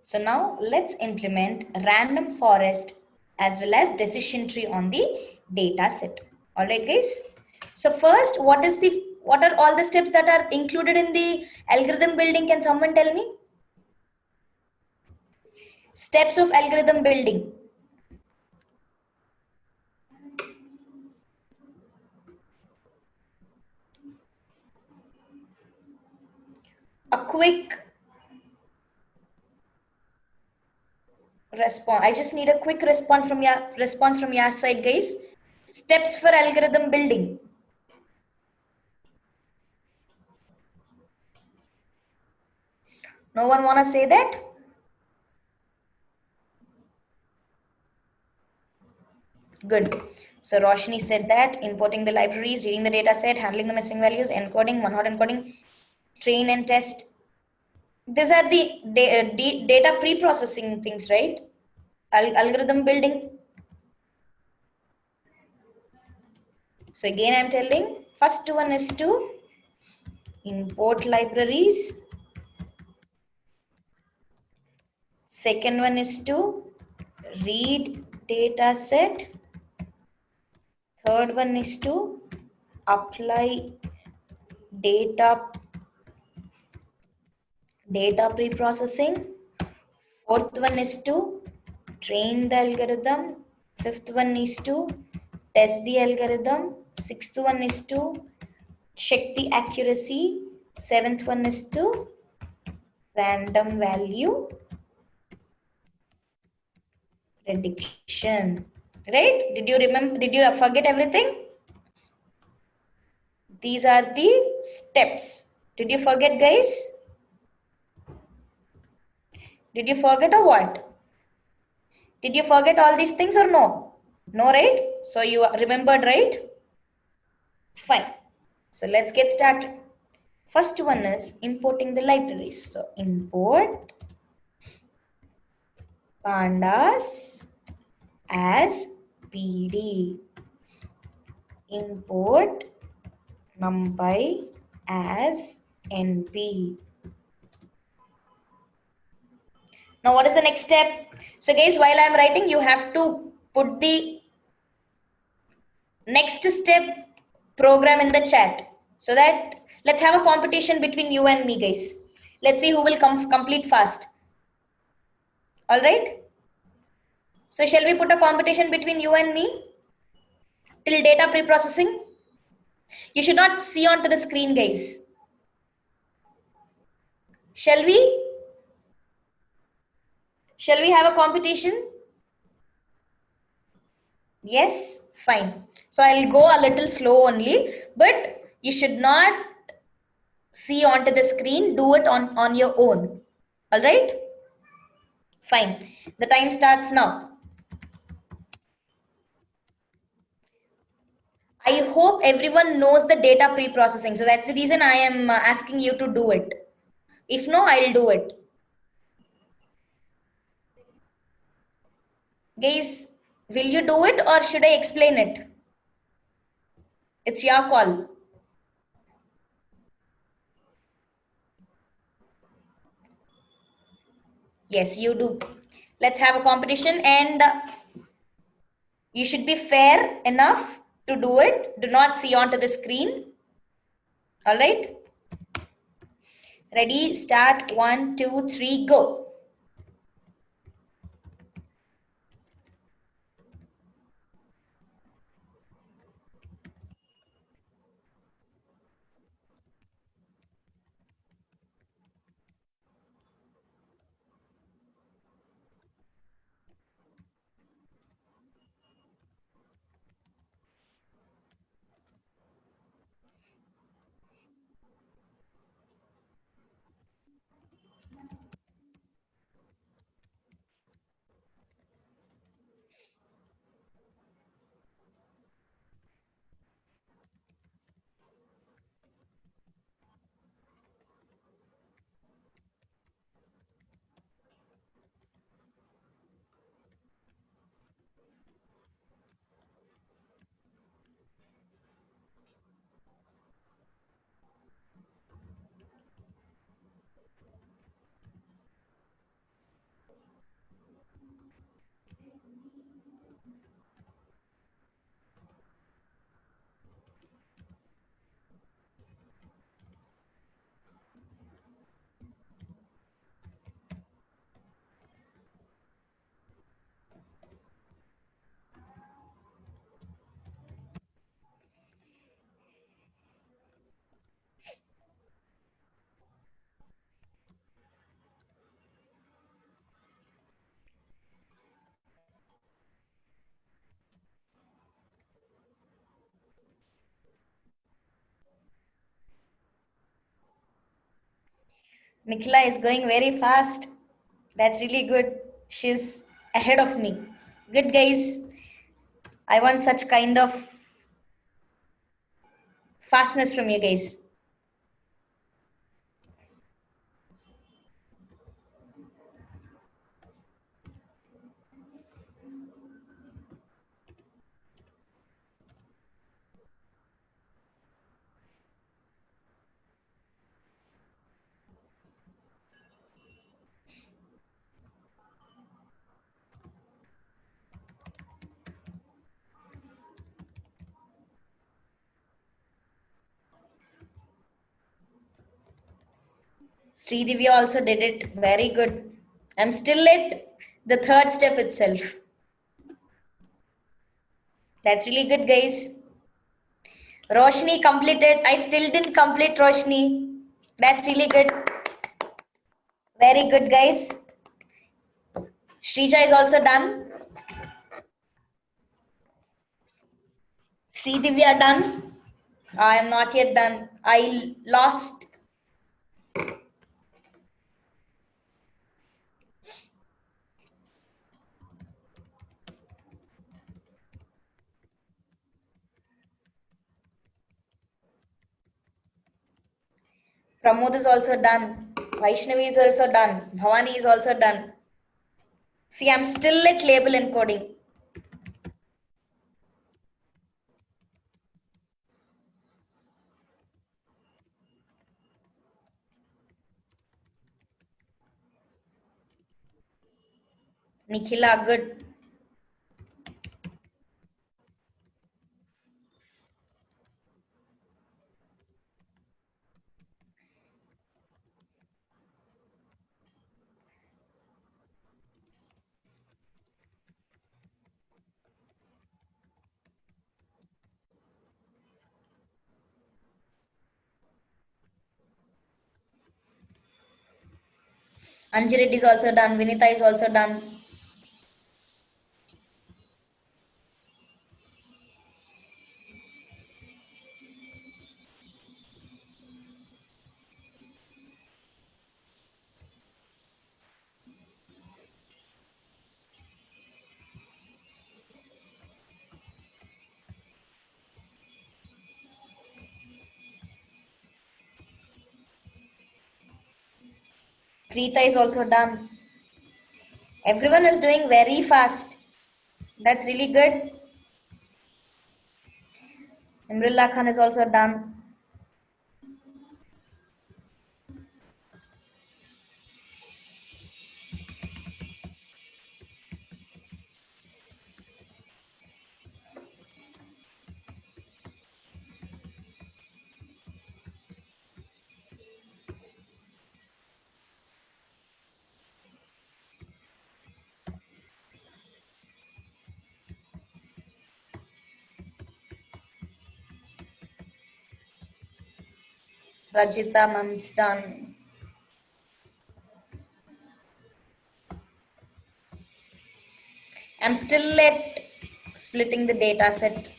So now let's implement random forest as well as decision tree on the data set. All right, guys. So first, what are all the steps that are included in the algorithm building? Can someone tell me? Steps of algorithm building. A quick response. I just need a quick response from your side, guys. Steps for algorithm building. No one wanna say that? Good. So Roshni said that importing the libraries, reading the data set, handling the missing values, encoding, one-hot encoding, train and test. These are the data pre-processing things, right? Algorithm building. So again, I'm telling, first one is to import libraries. Second one is to read data set. Third one is to apply data pre-processing. Fourth one is to train the algorithm. Fifth one is to test the algorithm. Sixth one is to check the accuracy. Seventh one is to random value prediction. Right? Did you remember? Did you forget everything? These are the steps. Did you forget, guys? Did you forget or what? Did you forget all these things or no? No, right? So you remembered, right? Fine. So let's get started. First one is importing the libraries. So import pandas as PD. Import numpy as NP. Now what is the next step? So guys, while I'm writing, you have to put the next step program in the chat, so that let's have a competition between you and me, guys. Let's see who will complete fast. All right. So shall we put a competition between you and me till data pre-processing? You should not see onto the screen, guys. Shall we? Shall we have a competition? Yes, fine. So I'll go a little slow only, but you should not see onto the screen. Do it on your own. All right? Fine. The time starts now. I hope everyone knows the data pre-processing. So that's the reason I am asking you to do it. If no, I'll do it. Guys, will you do it or should I explain it? It's your call. Yes, you do. Let's have a competition, and you should be fair enough to do it. Do not see onto the screen. All right. Ready, start, 1, 2, 3, go. Nikhila is going very fast. That's really good. She's ahead of me. Good, guys. I want such kind of fastness from you guys. Sridivya also did it very good. I'm still at the third step itself. That's really good, guys. Roshni completed. I still didn't complete Roshni. That's really good. Very good, guys. Shrija is also done. Sridivya done. I am not yet done. I lost. Pramod is also done. Vaishnavi is also done. Bhavani is also done. See, I'm still at label encoding. Nikhila, good. Anjiret is also done. Vinita is also done. Preeta is also done. Everyone is doing very fast. That's really good. Imrullah Khan is also done. Rajita Mam's done. I'm still at splitting the data set.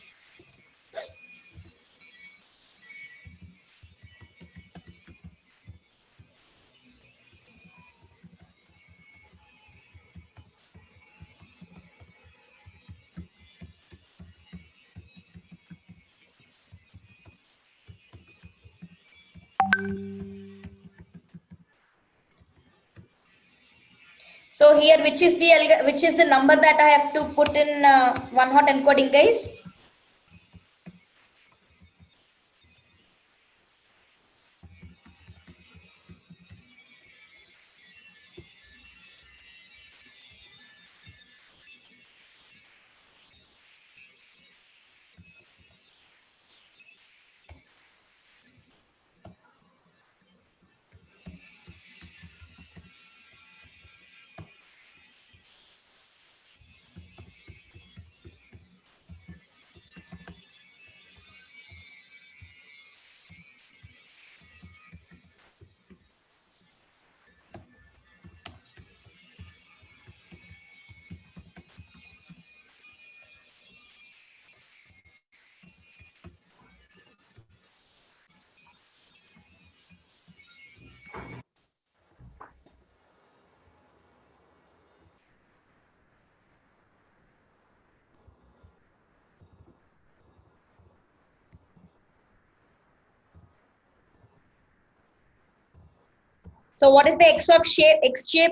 So here, which is the number that I have to put in one hot encoding, guys? So what is the x of shape, x shape?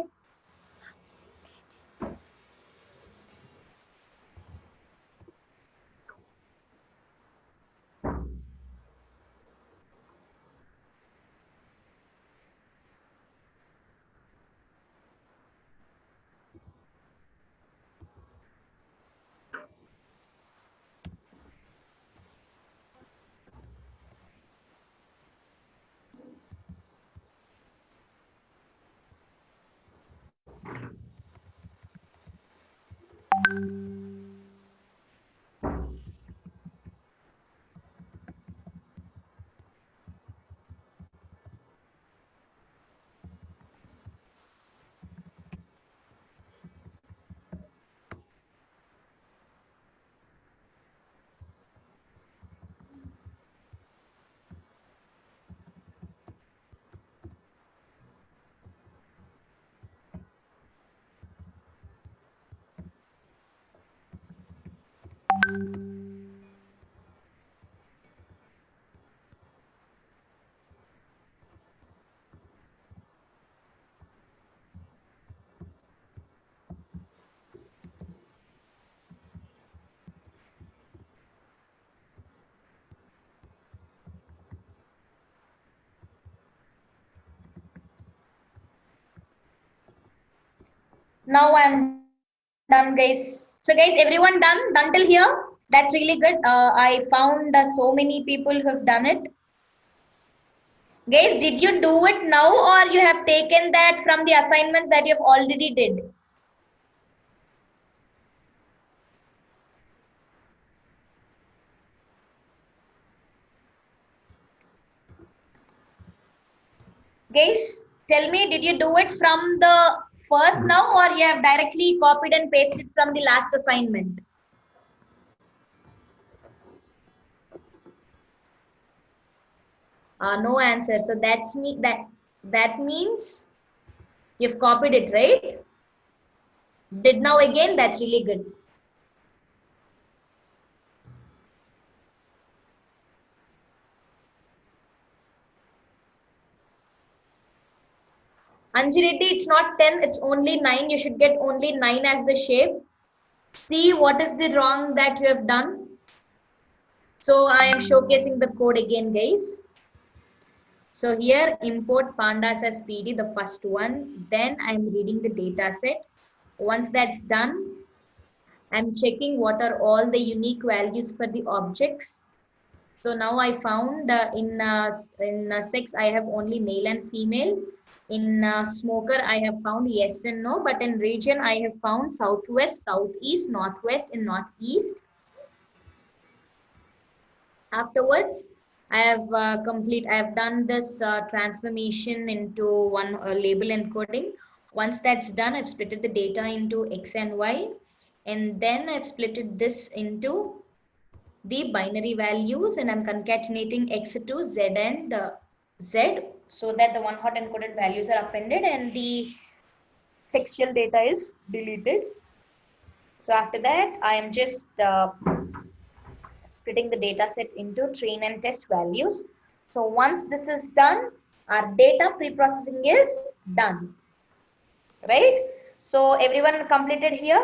Now I'm done, guys. So guys, everyone done till here? That's really good. I found so many people who have done it. Guys, did you do it now or you have taken that from the assignments that you have already did? Guys, tell me, did you do it from the first now or you have directly copied and pasted from the last assignment? No answer. So that means you've copied it, right? Did now again, that's really good. Anjireddy, it's not 10, it's only 9. You should get only 9 as the shape. See what is the wrong that you have done. So I am showcasing the code again, guys. So here import pandas as PD, the first one. Then I'm reading the data set. Once that's done, I'm checking what are all the unique values for the objects. So now I found in sex I have only male and female. In smoker I have found yes and no, but in region I have found southwest, southeast, northwest, and northeast. Afterwards, I have done this transformation into one label encoding. Once that's done, I've split the data into X and Y, and then I've split this into the binary values, and I'm concatenating X to Z and Z so that the one hot encoded values are appended and the textual data is deleted. So after that, I am just splitting the data set into train and test values. So once this is done, our data pre-processing is done, right? So everyone completed here?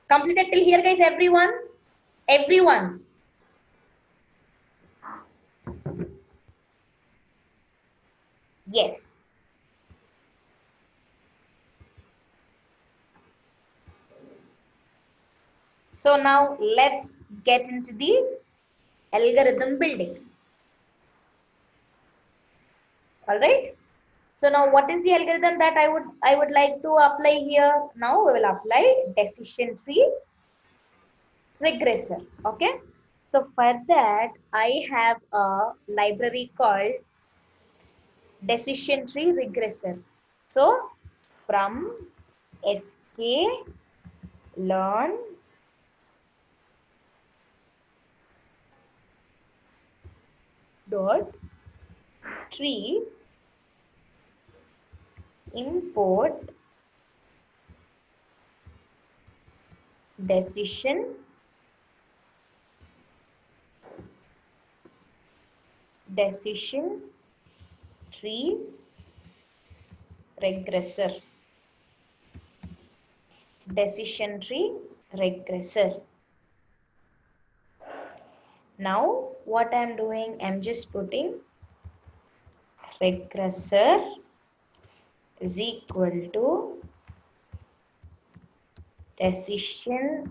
Completed till here, guys, everyone? Everyone. Yes. So now let's get into the algorithm building. All right. So now what is the algorithm that I would like to apply here? Now we will apply decision tree regressor. Okay. So for that I have a library called decision tree regressor. So from sk learn dot tree import decision tree regressor. Decision tree regressor. Now what I am doing, I am just putting regressor is equal to decision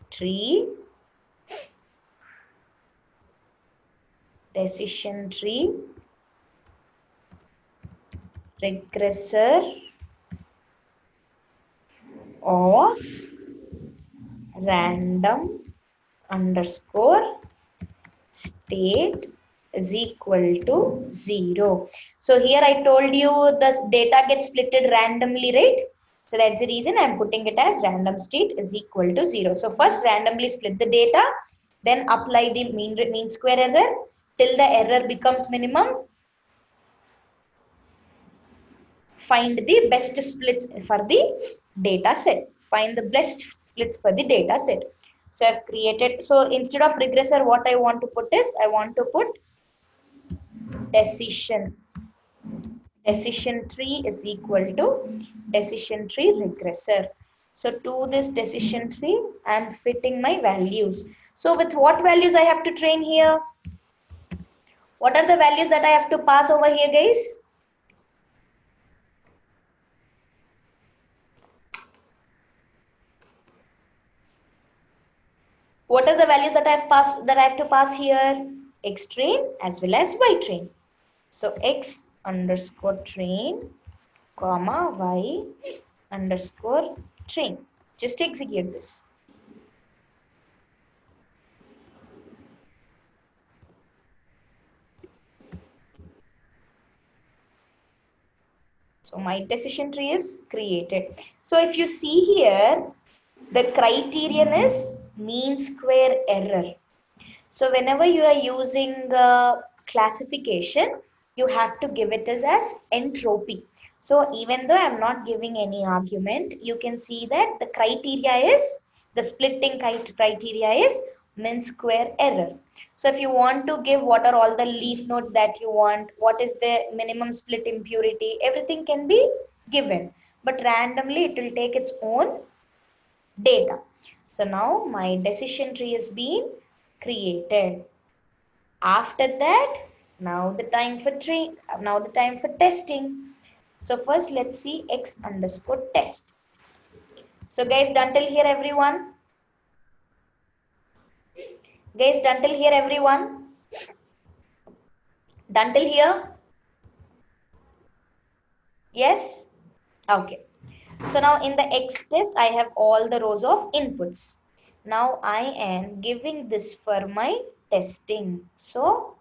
tree regressor of random underscore state is equal to 0. So here I told you the data gets splitted randomly, right? So that's the reason I'm putting it as random state is equal to 0. So first randomly split the data, then apply the mean square error till the error becomes minimum. Find the best splits for the data set. Find the best splits for the data set. So I've created, so instead of regressor, what I want to put is, I want to put decision tree is equal to decision tree regressor. So to this decision tree, I am fitting my values. So with what values I have to train here? What are the values that I have to pass over here, guys? What are the values that I have to pass here? X train as well as Y train. So X underscore train, comma Y underscore train. Just execute this. So my decision tree is created. So if you see here, the criterion is mean square error. So whenever you are using classification, you have to give it as entropy. So even though I'm not giving any argument, you can see that the criteria is, the splitting criteria is mean square error. So if you want to give what are all the leaf nodes that you want, what is the minimum split impurity, everything can be given. But randomly it will take its own data. So now my decision tree is being created. After that, now the time for testing. So first let's see X underscore test. So guys, done till here everyone? Guys, done till here everyone? Done till here? Yes? Okay. So now in the X test, I have all the rows of inputs. Now I am giving this for my testing. So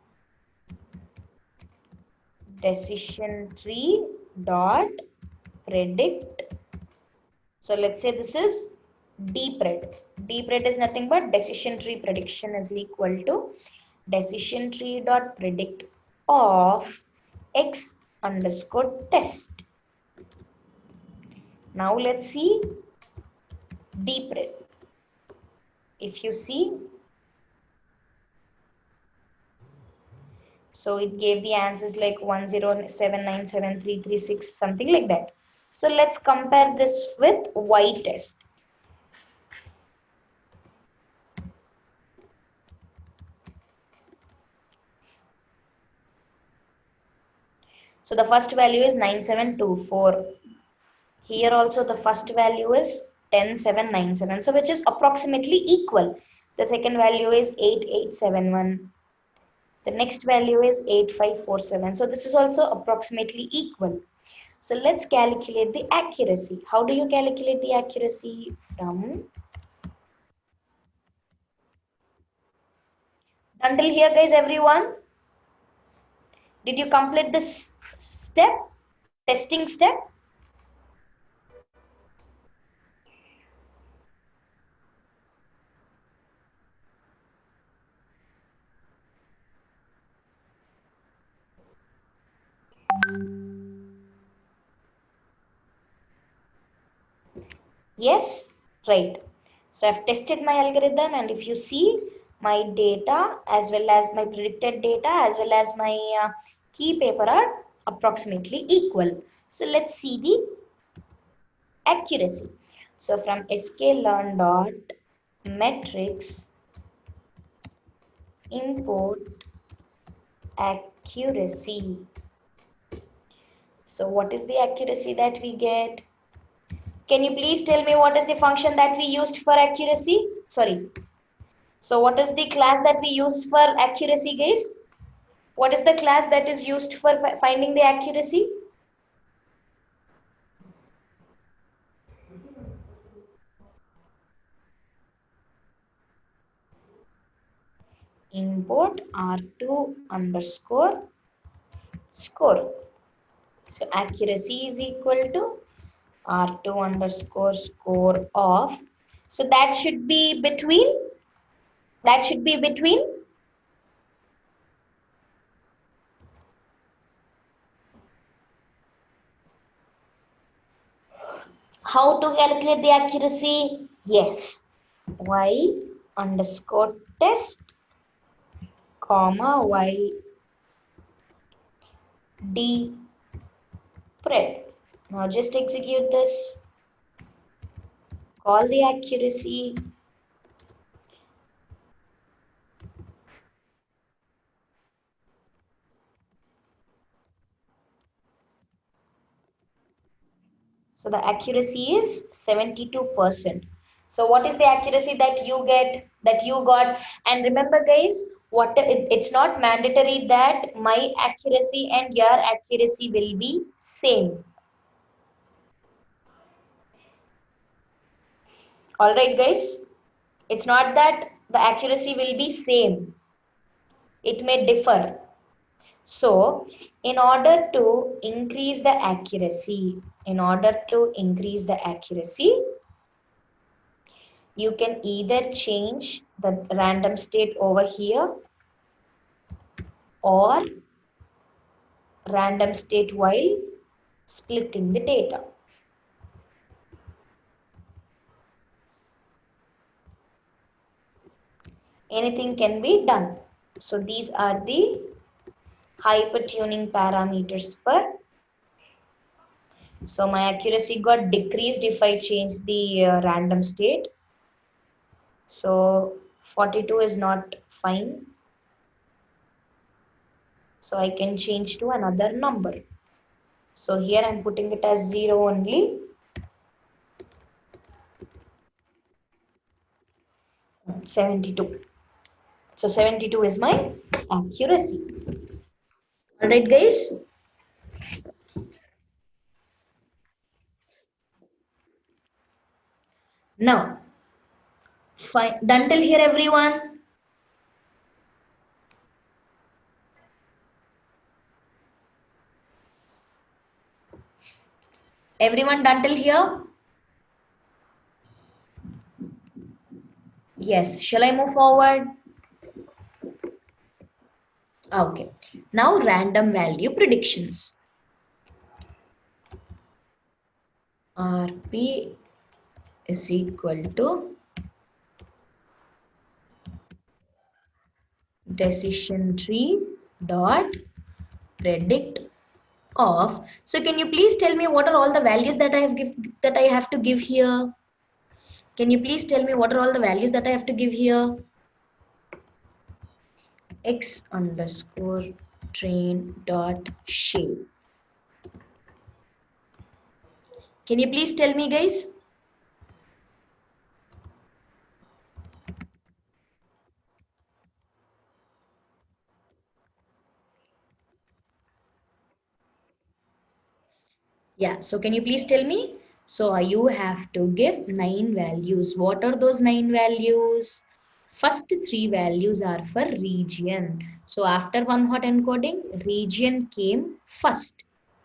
decision tree dot predict. So let's say this is dpred. Dpred is nothing but decision tree prediction is equal to decision tree dot predict of X underscore test. Now let's see dpred. If you see, so it gave the answers like 107973336, something like that. So let's compare this with Y test. So the first value is 9724. Here also the first value is 10797. So which is approximately equal. The second value is 8871. The next value is 8547. So this is also approximately equal. So let's calculate the accuracy. How do you calculate the accuracy? From until here, guys, everyone? Did you complete this step? Testing step? Yes? Right. So I've tested my algorithm, and if you see my data as well as my predicted data as well as my key paper are approximately equal. So let's see the accuracy. So from sklearn dot metrics import accuracy. So what is the accuracy that we get? Can you please tell me what is the function that we used for accuracy? Sorry. So what is the class that we used for accuracy, guys? What is the class that is used for finding the accuracy? Import R2 underscore score. So accuracy is equal to R2 underscore score of. So that should be between. That should be between. How to calculate the accuracy? Yes. Y underscore test comma Y D pred. Now just execute this. Call the accuracy. So the accuracy is 72%. So what is the accuracy that you got? And remember, guys, it's not mandatory that my accuracy and your accuracy will be same. All right, guys. It's not that the accuracy will be same. It may differ. So, in order to increase the accuracy, you can either change the random state over here or random state while splitting the data. Anything can be done. So these are the hypertuning parameters for. So my accuracy got decreased if I change the random state. So 42 is not fine. So I can change to another number. So here I'm putting it as 0 only. 72. So 72 is my accuracy. Alright, guys. Now, fine. Done till here, everyone? Everyone done till here? Yes. Shall I move forward? Okay. Now, random value predictions. RP is equal to decision tree dot predict of. So can you please tell me what are all the values that I have to give here? Can you please tell me what are all the values that I have to give here? X underscore train dot shape. Can you please tell me, guys? Yeah, so can you please tell me? So you have to give 9 values. What are those 9 values? First 3 values are for region. So after one hot encoding, region came first,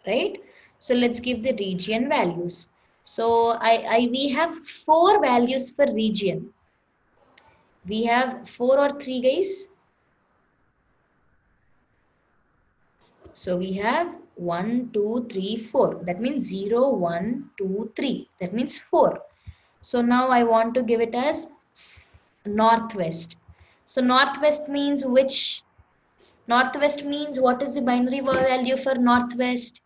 right? So let's give the region values. So we have 4 values for region. We have 4 or 3, guys. So we have 1, 2, 3, 4. That means 0, 1, 2, 3. That means 4. So now I want to give it as northwest. So northwest means which? Northwest means what is the binary value for northwest?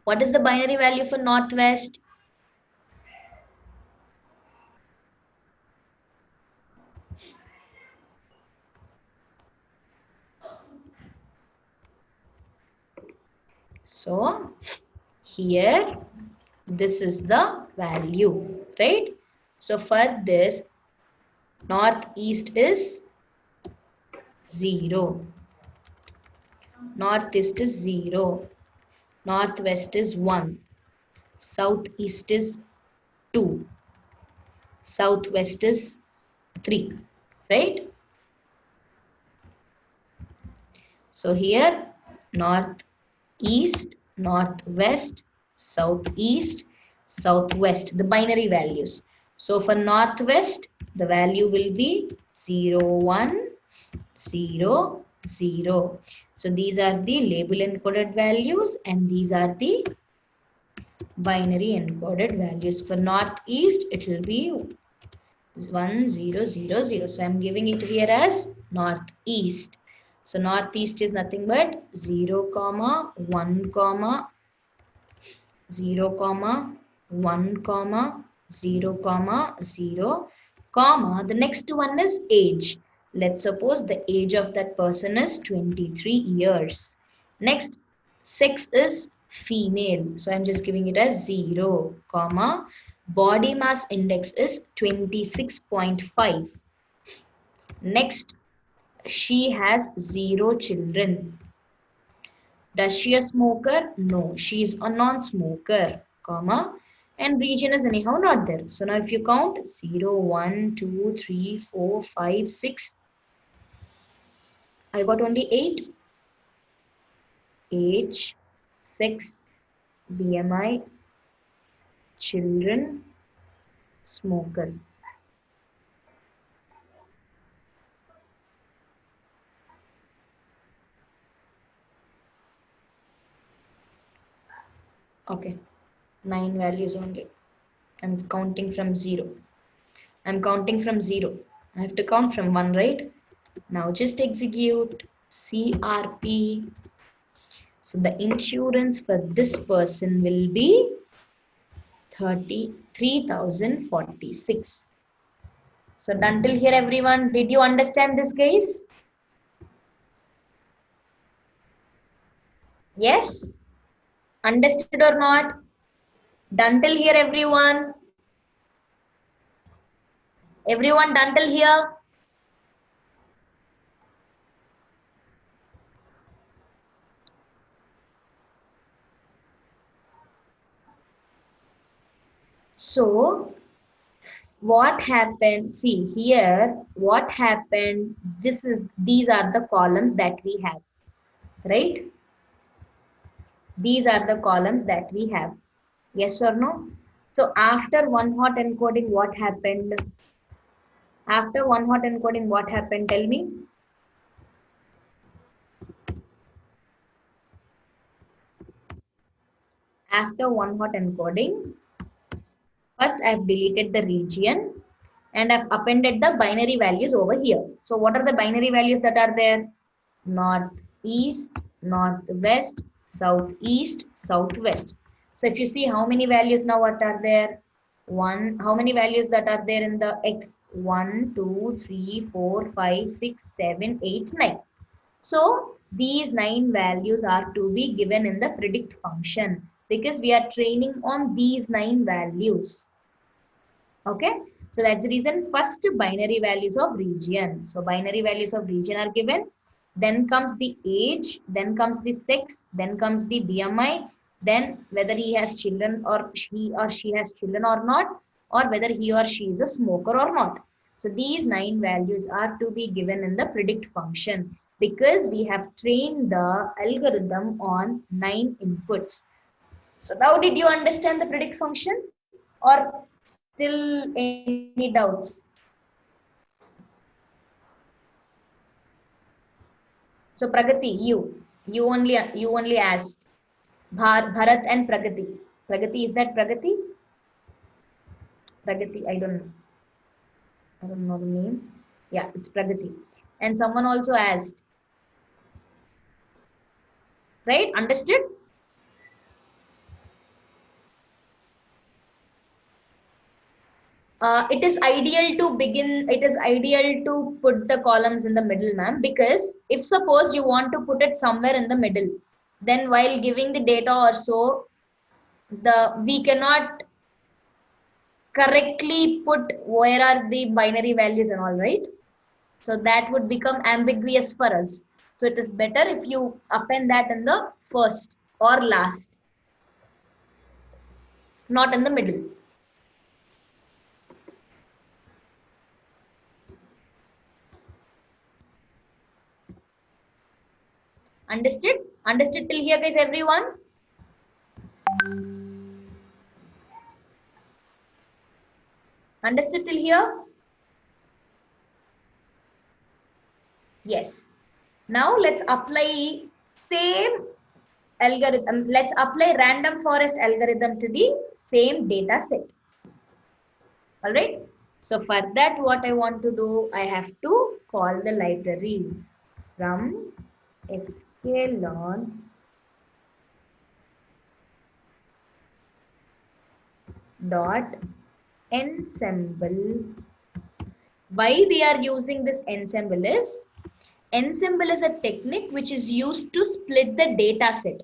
What is the binary value for northwest? So here this is the value, right? So for this, northeast is 0, northeast is 0, northwest is 1, southeast is 2, southwest is 3, right? So here northeast, northwest, southeast, southwest, the binary values. So for northwest, the value will be 0, 1, 0, 0. So these are the label encoded values and these are the binary encoded values. For northeast, it will be 1, 0, 0, 0. So I'm giving it here as northeast. So northeast is nothing but 0, 1, 0, 1, 0, 0, comma. The next one is age. Let's suppose the age of that person is 23 years. Next, sex is female. So I'm just giving it as 0, comma. Body mass index is 26.5. Next, she has 0 children. Does she a smoker? No, she is a non-smoker, comma, and region is anyhow not there. So now if you count 0, 1, 2, 3, 4, 5, 6, I got only 8. Age, sex, BMI, children, smoker. Okay, 9 values only. I'm counting from 0. I'm counting from 0. I have to count from 1, right? Now just execute CRP. So the insurance for this person will be 33,046. So done till here everyone. Did you understand this guys? Yes? Understood or not? Done till here everyone? Everyone done till here? So what happened? See here what happened. These are the columns that we have, right? These are the columns that we have. Yes or no? So after one hot encoding, what happened? After one hot encoding, what happened? Tell me. After one hot encoding, first I've deleted the region and I've appended the binary values over here. So what are the binary values that are there? Northeast, northwest, southeast, southwest. So if you see how many values now what are there? How many values that are there in the X? 1, 2, 3, 4, 5, 6, 7, 8, 9. So these 9 values are to be given in the predict function because we are training on these 9 values. Okay, so that's the reason first binary values of region. So binary values of region are given, then comes the age, then comes the sex, then comes the BMI, then whether he has children or she has children or not, or whether he or she is a smoker or not. So these 9 values are to be given in the predict function because we have trained the algorithm on 9 inputs. So now did you understand the predict function or still any doubts? So Pragati, you only asked Bharat and Pragati. Pragati, is that Pragati? Pragati, I don't know the name. Yeah, it's Pragati. And someone also asked, right? Understood? It is ideal to put the columns in the middle, ma'am, because if suppose you want to put it somewhere in the middle, then while giving the data or so, we cannot correctly put where are the binary values and all, right? So that would become ambiguous for us. So it is better if you append that in the first or last, not in the middle. Understood? Understood till here, guys, everyone? Understood till here? Yes. Now let's apply same algorithm. Let's apply random forest algorithm to the same data set. All right. So for that, what I want to do, I have to call the library from sklearn dot ensemble. Why we are using this ensemble is a technique which is used to split the data set.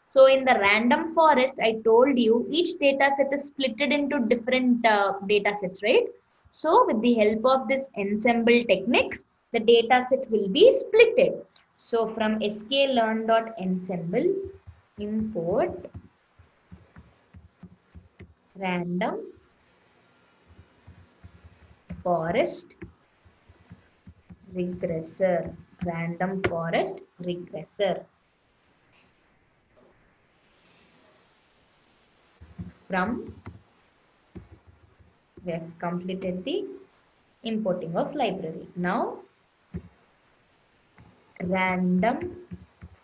So in the random forest, I told you each data set is splitted into different data sets, right? So with the help of this ensemble techniques, the data set will be splitted. So from sklearn.ensemble, import random forest regressor, random forest regressor. From, we have completed the importing of library. Now random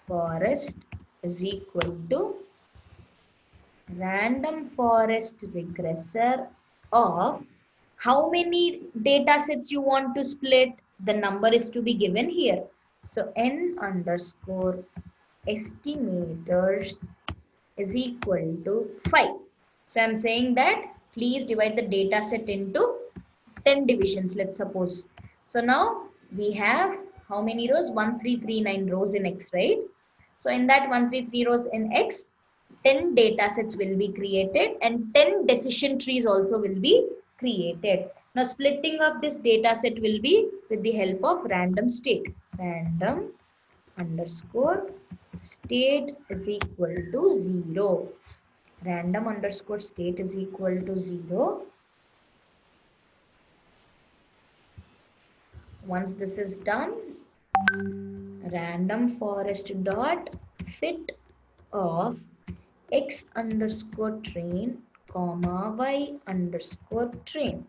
forest is equal to random forest regressor of how many data sets you want to split. The number is to be given here. So n underscore estimators is equal to 5. So I'm saying that please divide the data set into 10 divisions, let's suppose. So now we have how many rows? 1339 rows in X, right? So in that 133 rows in X, 10 data sets will be created and 10 decision trees also will be created. Now splitting of this data set will be with the help of random state. Random underscore state is equal to 0. Random underscore state is equal to 0. Once this is done, random forest dot fit of x underscore train comma y underscore train.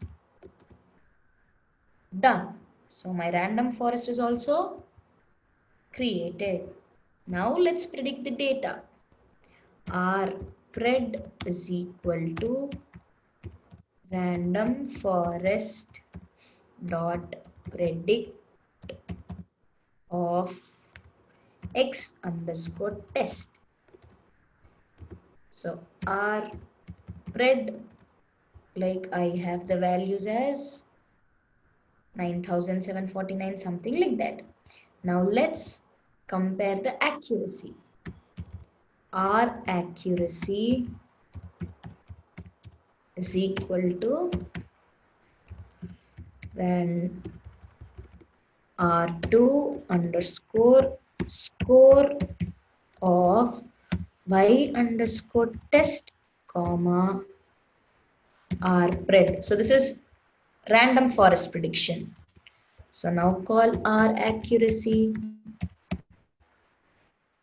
Done. So my random forest is also created. Now let's predict the data. R pred is equal to random forest dot predict of x underscore test. So R pred, like I have the values as 9749, something like that. Now let's compare the accuracy. R accuracy is equal to when R2 underscore score of y underscore test comma R pred. So this is random forest prediction. So now call R accuracy.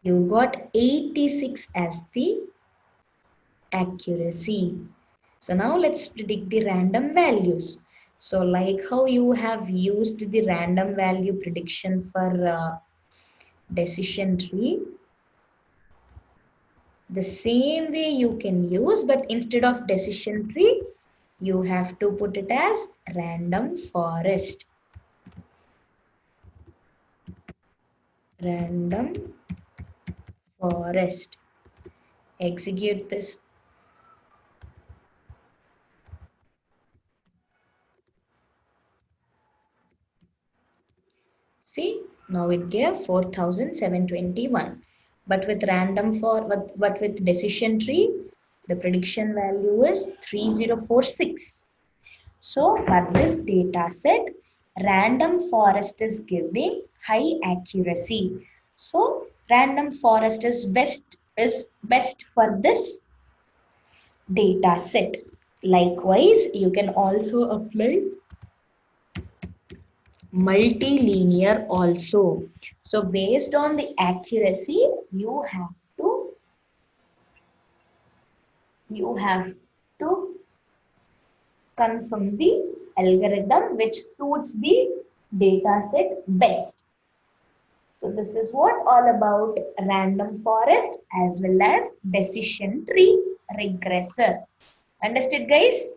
You got 86 as the accuracy. So now let's predict the random values. So like how you have used the random value prediction for decision tree. The same way you can use, but instead of decision tree, you have to put it as random forest. Random forest. Execute this. See, now it gave 4,721. But with but with decision tree, the prediction value is 3046. So for this data set, random forest is giving high accuracy. So random forest is best for this data set. Likewise, you can also apply multilinear also. So based on the accuracy, to you have to confirm the algorithm which suits the data set best. So this is what all about random forest as well as decision tree regressor. Understood, guys?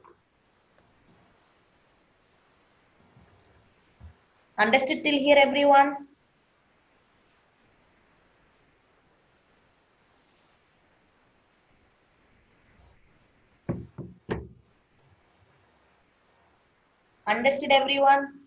Understood till here, everyone? Understood, everyone?